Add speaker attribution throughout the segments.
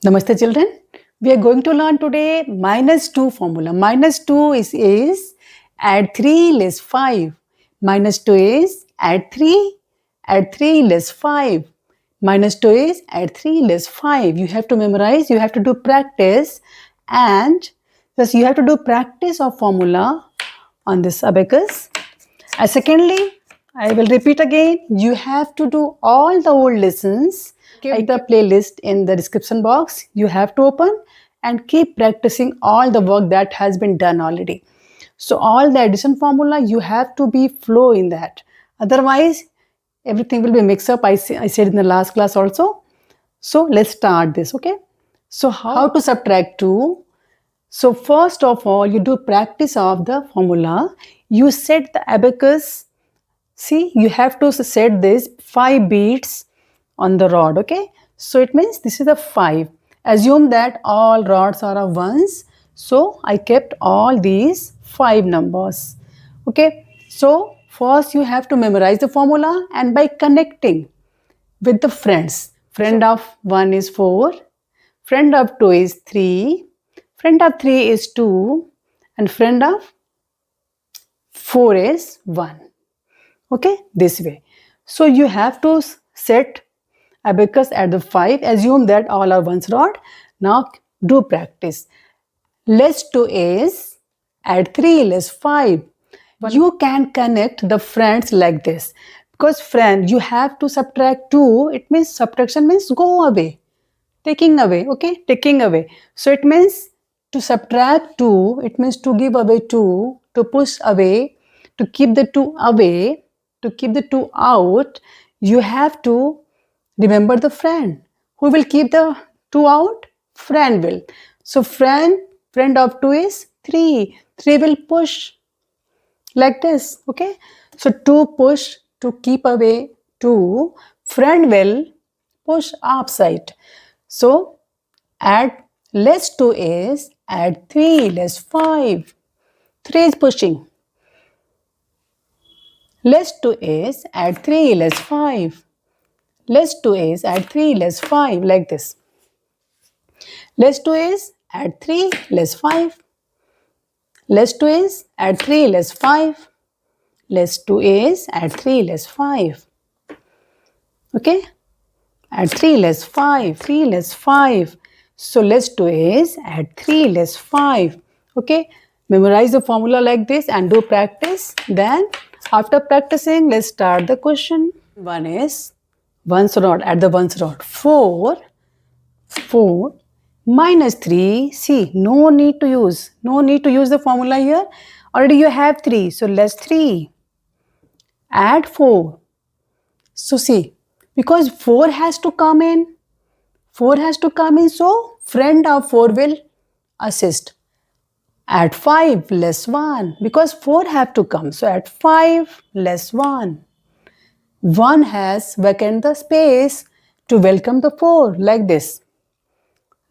Speaker 1: Namaste children. We are going to learn today -2 formula. -2 is add 3 less 5. -2 is add 3 less 5. -2 is add 3 less 5. You have to memorize, you have to do practice, and thus you have to do practice of formula on this abacus. And secondly, I will repeat again, you have to do all the old lessons. Keep the playlist in the description box. You have to open and keep practicing all the work that has been done already. So all the addition formula, you have to be flow in that. Otherwise, everything will be mixed up. I said in the last class also. So let's start this, okay? So how to subtract 2? So first of all, you do practice of the formula. You set the abacus. See, you have to set this 5 beads on the rod, okay? So it means this is a 5. Assume that all rods are of ones. So I kept all these 5 numbers, okay? So first you have to memorize the formula, and by connecting with the friends. Friend of 1 is 4, friend of 2 is 3, friend of 3 is 2, and friend of 4 is 1. Okay, this way. So you have to set abacus at the 5. Assume that all are ones rod. Now do practice. Less 2 is add 3 less 5. You can connect the friends like this. Because friend, you have to subtract 2. It means subtraction means go away. Taking away, okay? Taking away. So it means to subtract 2, it means to give away 2, to push away, to keep the 2 away, to keep the 2 out. You have to remember the friend. Who will keep the 2 out? Friend will. So friend of 2 is 3. 3 will push like this, okay? So 2 push to keep away 2. Friend will push upside. So add less 2 is add 3 less 5. 3 is pushing. Less 2 is add 3 less 5. Less 2 is add 3 less 5 like this. Less 2 is add 3 less 5. Less 2 is add 3 less 5. Less 2 is add 3 less 5. Okay? Add 3 less 5. 3 less 5. So less 2 is add 3 less 5. Okay? Memorize the formula like this and do practice. Then after practicing, let's start the question. One is ones rod, at the ones rod. 4 minus 3. See, no need to use the formula here. Already you have 3. So less 3. Add 4. So see, because 4 has to come in. 4 has to come in. So friend of 4 will assist. Add 5 less 1. Because 4 have to come. So add 5 less 1. 1 has vacant the space to welcome the 4 like this.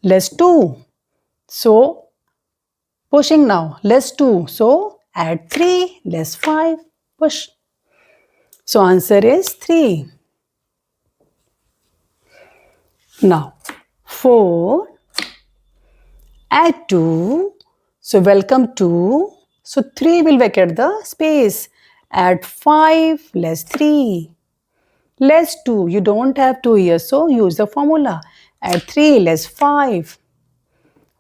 Speaker 1: Less 2. So pushing now. Less 2. So add 3 less 5. Push. So answer is 3. Now 4 add 2. So welcome 2. So 3 will vacate the space. Add 5 less 3. Less 2. You don't have 2 here. So use the formula. Add 3 less 5.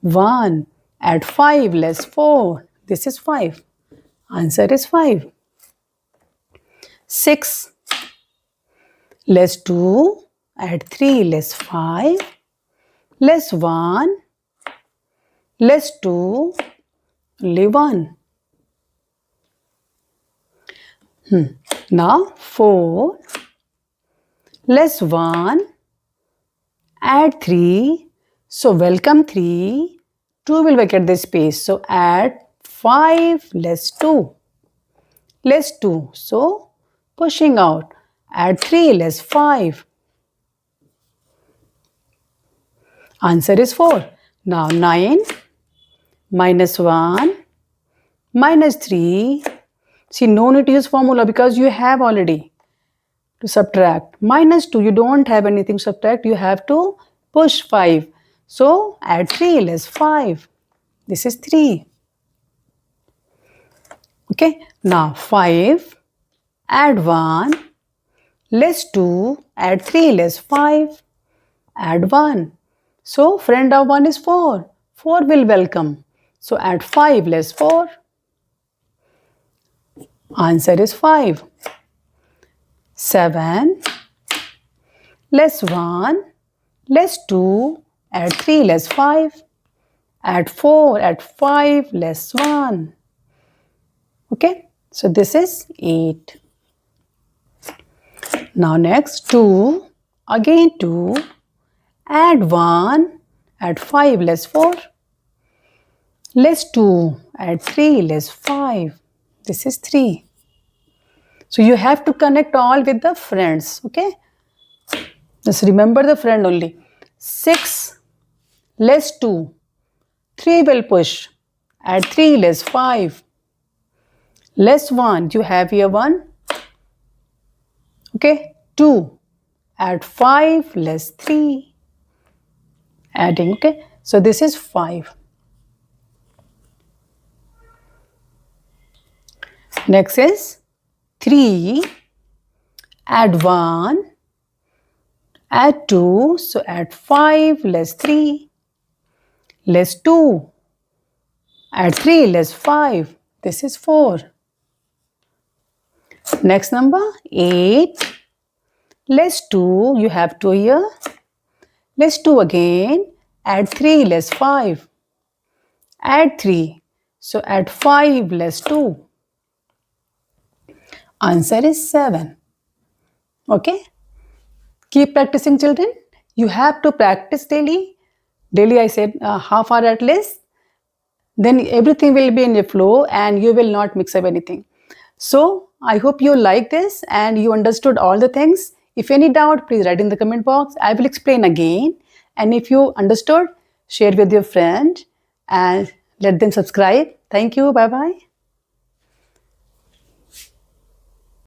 Speaker 1: 1. Add 5 less 4. This is 5. Answer is 5. 6. Less 2. Add 3 less 5. Less 1. Less 2. Only 1. Now 4. Less 1. Add 3. So welcome 3. 2 will vacate the space. So add 5 less 2. Less 2. So pushing out. Add 3 less 5. Answer is 4. Now 9 minus 1 minus 3. See, no need to use formula because you have already to subtract. Minus 2, you don't have anything to subtract. You have to push 5. So add 3 less 5. This is 3. Okay. Now 5, add 1, less 2, add 3 less 5, add 1. So friend of 1 is 4. 4 will welcome. So add 5 less 4. Answer is 5. 7 less 1 less 2, add 3 less 5, add 4, add 5 less 1. Okay, so this is 8. Now next 2, again 2, add 1, add 5 less 4, less 2, add 3 less 5. This is 3. So you have to connect all with the friends, okay? Just remember the friend only. 6 less 2, 3 will push. Add 3 less 5. Less 1, you have here 1. Okay, 2. Add 5 less 3. Adding, okay? So this is 5. Next is 3. Add 1. Add 2. So add 5 less 3. Less 2. Add 3 less 5. This is 4. Next number 8. Less 2. You have 2 here. Less 2 again. Add 3 less 5. Add 3. So add 5 less 2. Answer is 7. Okay. Keep practicing, children. You have to practice daily. Daily I said half hour at least. Then everything will be in a flow and you will not mix up anything. So I hope you like this and you understood all the things. If any doubt, please write in the comment box. I will explain again. And if you understood, share with your friend and let them subscribe. Thank you. Bye-bye.